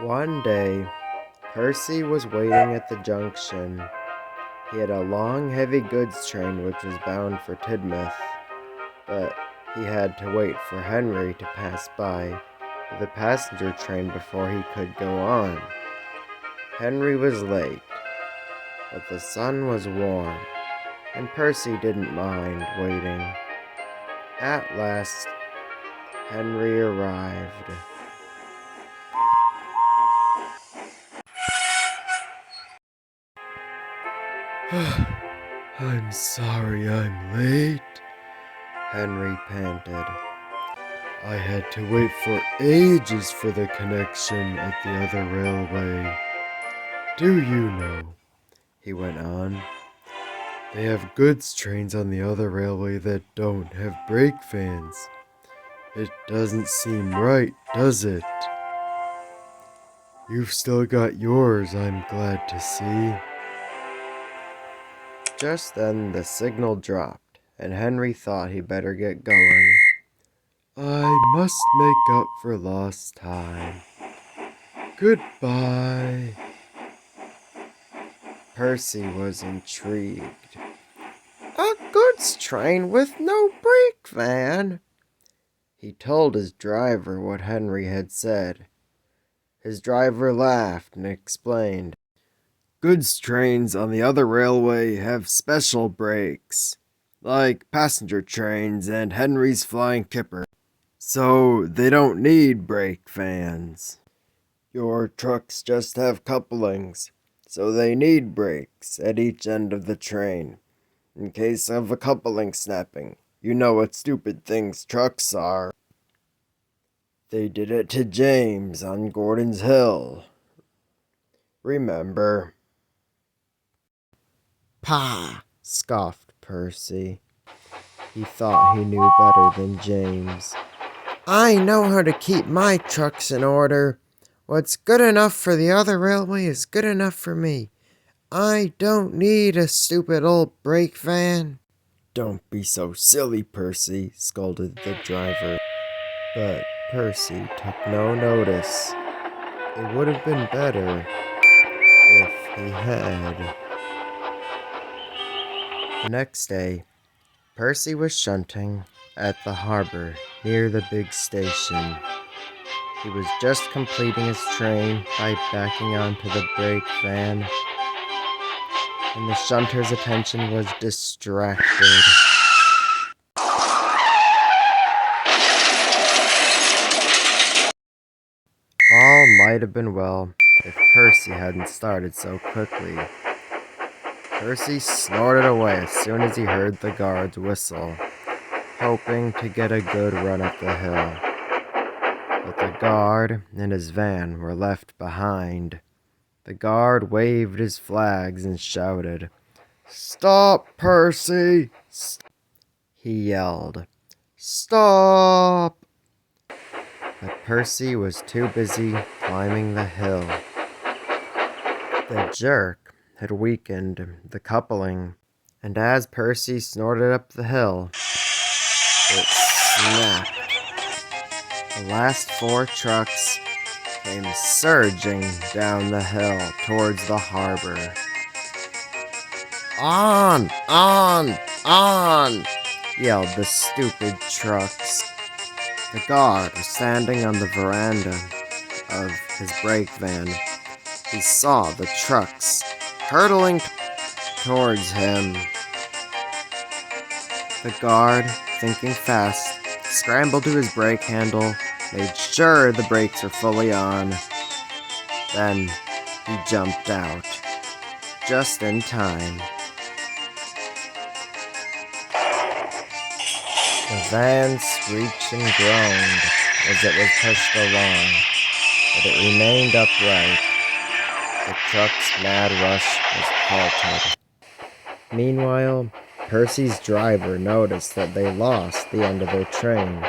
One day, Percy was waiting at the junction. He had a long, heavy goods train which was bound for Tidmouth, but he had to wait for Henry to pass by with a passenger train before he could go on. Henry was late, but the sun was warm, and Percy didn't mind waiting. At last, Henry arrived. "I'm sorry I'm late," Henry panted. "I had to wait for ages for the connection at the other railway. Do you know," he went on, "they have goods trains on the other railway that don't have brake vans. It doesn't seem right, does it? You've still got yours, I'm glad to see." Just then the signal dropped, and Henry thought he'd better get going. "I must make up for lost time. Goodbye." Percy was intrigued. "A goods train with no brake van?" He told his driver what Henry had said. His driver laughed and explained. "Goods trains on the other railway have special brakes, like passenger trains and Henry's Flying Kipper, so they don't need brake vans. Your trucks just have couplings, so they need brakes at each end of the train, in case of a coupling snapping. You know what stupid things trucks are. They did it to James on Gordon's Hill. Remember?" "Pah!" scoffed Percy. He thought he knew better than James. "I know how to keep my trucks in order. What's good enough for the other railway is good enough for me. I don't need a stupid old brake van." "Don't be so silly, Percy," scolded the driver. But Percy took no notice. It would have been better if he had. The next day, Percy was shunting at the harbor near the big station. He was just completing his train by backing onto the brake van, and the shunter's attention was distracted. All might have been well if Percy hadn't started so quickly. Percy snorted away as soon as he heard the guard's whistle, hoping to get a good run at the hill. But the guard and his van were left behind. The guard waved his flags and shouted, "Stop, Percy!" He yelled, "Stop!" But Percy was too busy climbing the hill. The jerk had weakened the coupling, and as Percy snorted up the hill, it snapped. The last 4 trucks came surging down the hill towards the harbor. "On! On! On!" yelled the stupid trucks. The guard was standing on the veranda of his brake van. He saw the trucks hurtling towards him. The guard, thinking fast, scrambled to his brake handle, made sure the brakes were fully on. Then he jumped out, just in time. The van screeched and groaned as it was pushed along, but it remained upright. The truck's mad rush was halted. Meanwhile, Percy's driver noticed that they lost the end of their train.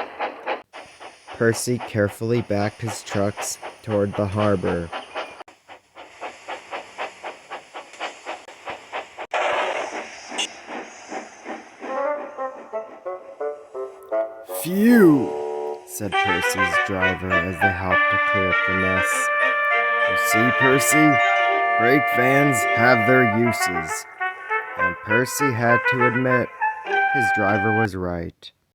Percy carefully backed his trucks toward the harbor. "Phew," said Percy's driver as they helped to clear up the mess. You see, Percy, brake vans have their uses. And Percy had to admit his driver was right.